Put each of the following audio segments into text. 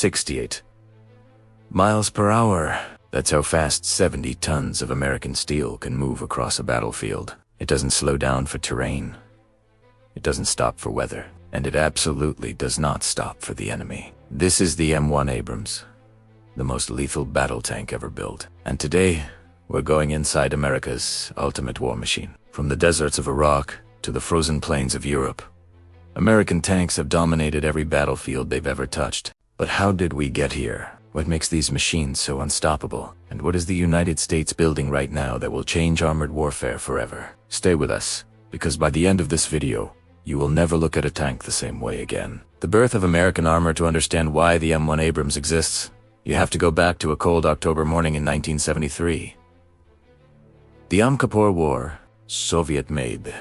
68 miles per hour. That's how fast 70 tons of American steel can move across a battlefield. It doesn't slow down for terrain. It doesn't stop for weather. And it absolutely does not stop for the enemy. This is the M1 Abrams, the most lethal battle tank ever built. And today, we're going inside America's ultimate war machine. From the deserts of Iraq to the frozen plains of Europe, American tanks have dominated every battlefield they've ever touched. But how did we get here? What makes these machines so unstoppable? And what is the United States building right now that will change armored warfare forever? Stay with us, because by the end of this video, you will never look at a tank the same way again. The birth of American armor. To understand why the M1 Abrams exists, you have to go back to a cold October morning in 1973. The Yom Kippur War, Soviet-made.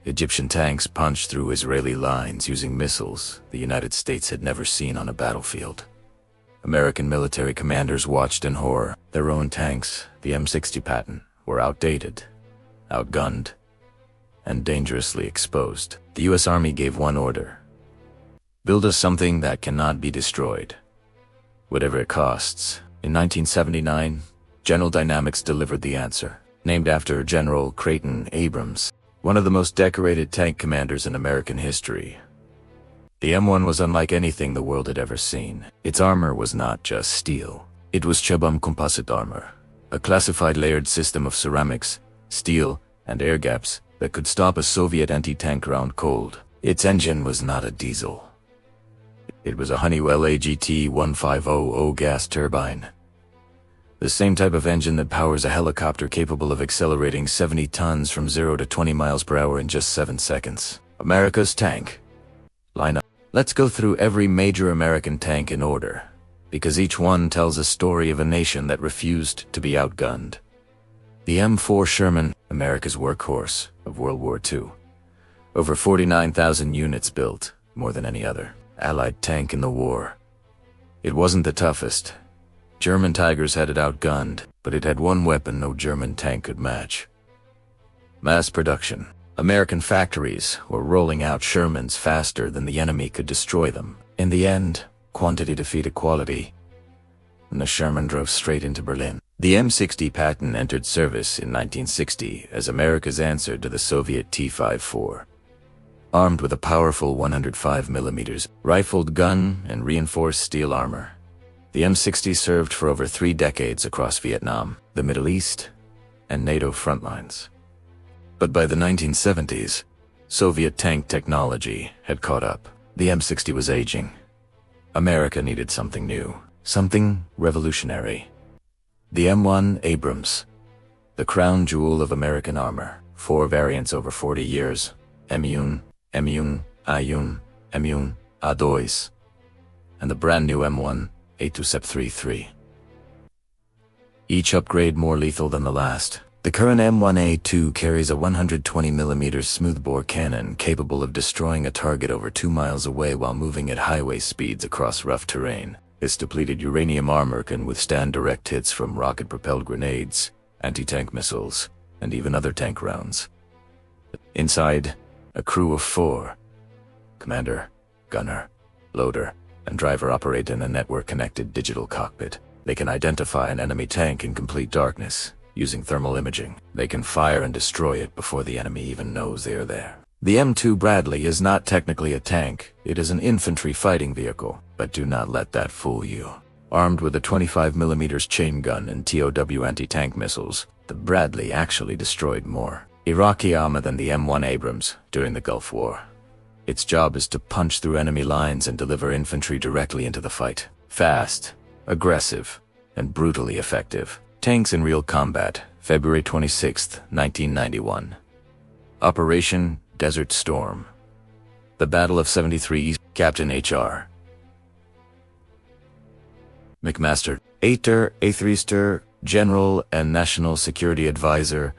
Egyptian tanks punched through Israeli lines using missiles the United States had never seen on a battlefield. American military commanders watched in horror. Their own tanks, the M60 Patton, were outdated, outgunned, and dangerously exposed. The US Army gave one order: build us something that cannot be destroyed, whatever it costs. In 1979, General Dynamics delivered the answer. Named after General Creighton Abrams, one of the most decorated tank commanders in American history, the M1 was unlike anything the world had ever seen. Its armor was not just steel. It was Chebum composite armor, a classified layered system of ceramics, steel, and air gaps that could stop a Soviet anti-tank round cold. Its engine was not a diesel. It was a Honeywell AGT-1500 gas turbine. The same type of engine that powers a helicopter capable of accelerating 70 tons from 0 to 20 miles per hour in just 7 seconds. America's tank lineup. Let's go through every major American tank in order, because each one tells a story of a nation that refused to be outgunned. The M4 Sherman, America's workhorse of World War II. Over 49,000 units built, more than any other Allied tank in the war. It wasn't the toughest. German Tigers had it outgunned, but it had one weapon no German tank could match: mass production. American factories were rolling out Shermans faster than the enemy could destroy them. In the end, quantity defeated quality, and the Sherman drove straight into Berlin. The M60 Patton entered service in 1960 as America's answer to the Soviet T-54. Armed with a powerful 105mm rifled gun and reinforced steel armor, the M60 served for over 3 decades across Vietnam, the Middle East, and NATO front lines. But by the 1970s, Soviet tank technology had caught up. The M60 was aging. America needed something new, something revolutionary. The M1 Abrams, the crown jewel of American armor. 4 variants over 40 years: M1, M1, I1, M1, A2, and the brand new M1 A2SEP33. Each upgrade more lethal than the last. The current M1A2 carries a 120mm smoothbore cannon capable of destroying a target over 2 miles away while moving at highway speeds across rough terrain. This depleted uranium armor can withstand direct hits from rocket-propelled grenades, anti-tank missiles, and even other tank rounds. Inside, a crew of 4. Commander, gunner, loader, and driver operate in a network-connected digital cockpit. They can identify an enemy tank in complete darkness using thermal imaging. They can fire and destroy it before the enemy even knows they are there. The M2 Bradley is not technically a tank. It is an infantry fighting vehicle, but do not let that fool you. Armed with a 25mm chain gun and TOW anti-tank missiles, the Bradley actually destroyed more Iraqi armor than the M1 Abrams during the Gulf War. Its job is to punch through enemy lines and deliver infantry directly into the fight. Fast, aggressive, and brutally effective. Tanks in Real Combat, February 26, 1991. Operation Desert Storm. The Battle of 73 East. Captain H.R. McMaster, A3 General and National Security Advisor,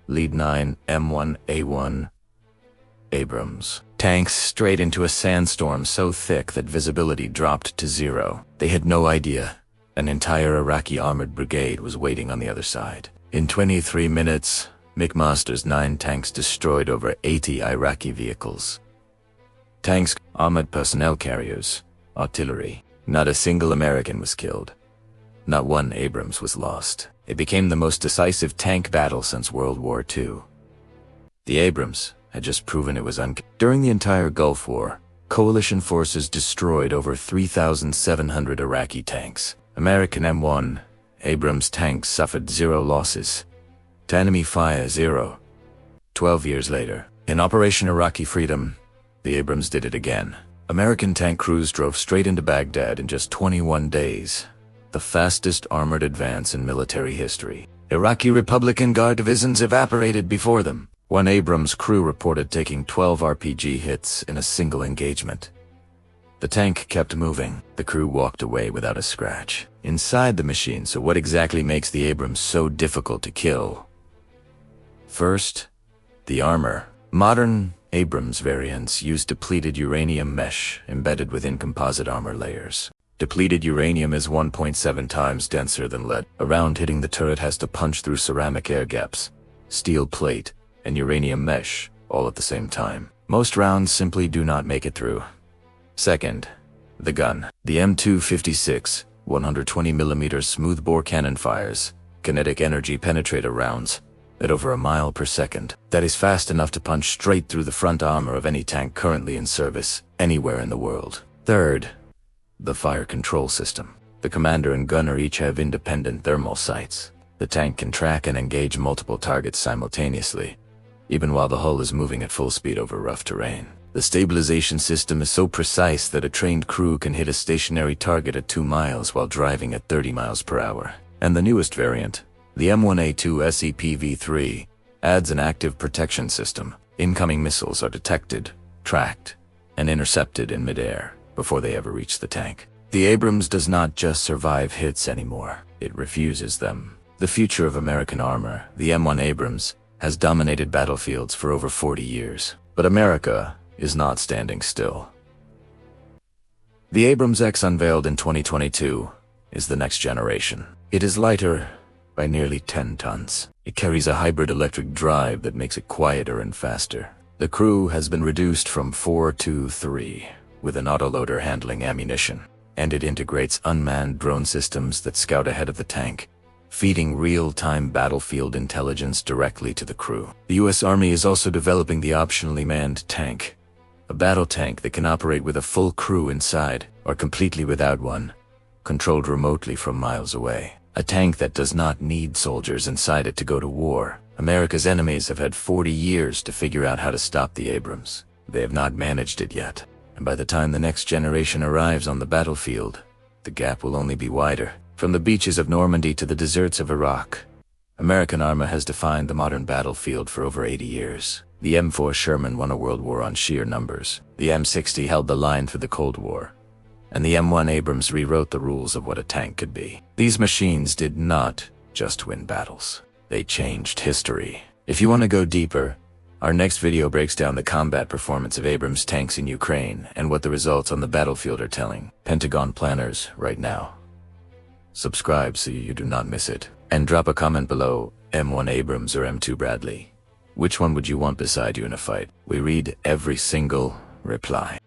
Lead 9, M1A1. Abrams. Tanks straight into a sandstorm so thick that visibility dropped to 0. They had no idea an entire Iraqi armored brigade was waiting on the other side. In 23 minutes, McMaster's 9 tanks destroyed over 80 Iraqi vehicles. Tanks, armored personnel carriers, artillery, Not a single American was killed. Not one Abrams was lost. It became the most decisive tank battle since World War II. The Abrams had just proven it was During the entire Gulf War, coalition forces destroyed over 3,700 Iraqi tanks. American M1 Abrams tanks suffered 0 losses. To enemy fire, 0. 12 years later, in Operation Iraqi Freedom, the Abrams did it again. American tank crews drove straight into Baghdad in just 21 days, the fastest armored advance in military history. Iraqi Republican Guard divisions evaporated before them. One Abrams crew reported taking 12 RPG hits in a single engagement. The tank kept moving. The crew walked away without a scratch inside the machine. So what exactly makes the Abrams so difficult to kill? First, the armor. Modern Abrams variants use depleted uranium mesh embedded within composite armor layers. Depleted uranium is 1.7 times denser than lead. A round hitting the turret has to punch through ceramic air gaps, steel plate, and uranium mesh all at the same time. Most rounds simply do not make it through. Second, the gun. The M256 120mm smoothbore cannon fires kinetic energy penetrator rounds at over a mile per second. That is fast enough to punch straight through the front armor of any tank currently in service anywhere in the world. Third, the fire control system. The commander and gunner each have independent thermal sights. The tank can track and engage multiple targets simultaneously, even while the hull is moving at full speed over rough terrain. The stabilization system is so precise that a trained crew can hit a stationary target at 2 miles while driving at 30 miles per hour. And the newest variant, the M1A2 SEPV3, adds an active protection system. Incoming missiles are detected, tracked, and intercepted in midair before they ever reach the tank. The Abrams does not just survive hits anymore, it refuses them. The future of American armor, the M1 Abrams, has dominated battlefields for over 40 years. But America is not standing still. The Abrams X, unveiled in 2022, is the next generation. It is lighter by nearly 10 tons. It carries a hybrid electric drive that makes it quieter and faster. The crew has been reduced from 4 to 3, with an autoloader handling ammunition. And it integrates unmanned drone systems that scout ahead of the tank, feeding real-time battlefield intelligence directly to the crew. The U.S. Army is also developing the optionally manned tank, a battle tank that can operate with a full crew inside, or completely without one, controlled remotely from miles away. A tank that does not need soldiers inside it to go to war. America's enemies have had 40 years to figure out how to stop the Abrams. They have not managed it yet. And by the time the next generation arrives on the battlefield, the gap will only be wider. From the beaches of Normandy to the deserts of Iraq, American armor has defined the modern battlefield for over 80 years. The M4 Sherman won a world war on sheer numbers. The M60 held the line through the Cold War. And the M1 Abrams rewrote the rules of what a tank could be. These machines did not just win battles. They changed history. If you want to go deeper, our next video breaks down the combat performance of Abrams tanks in Ukraine and what the results on the battlefield are telling Pentagon planners right now. Subscribe so you do not miss it. And drop a comment below, M1 Abrams or M2 Bradley. Which one would you want beside you in a fight? We read every single reply.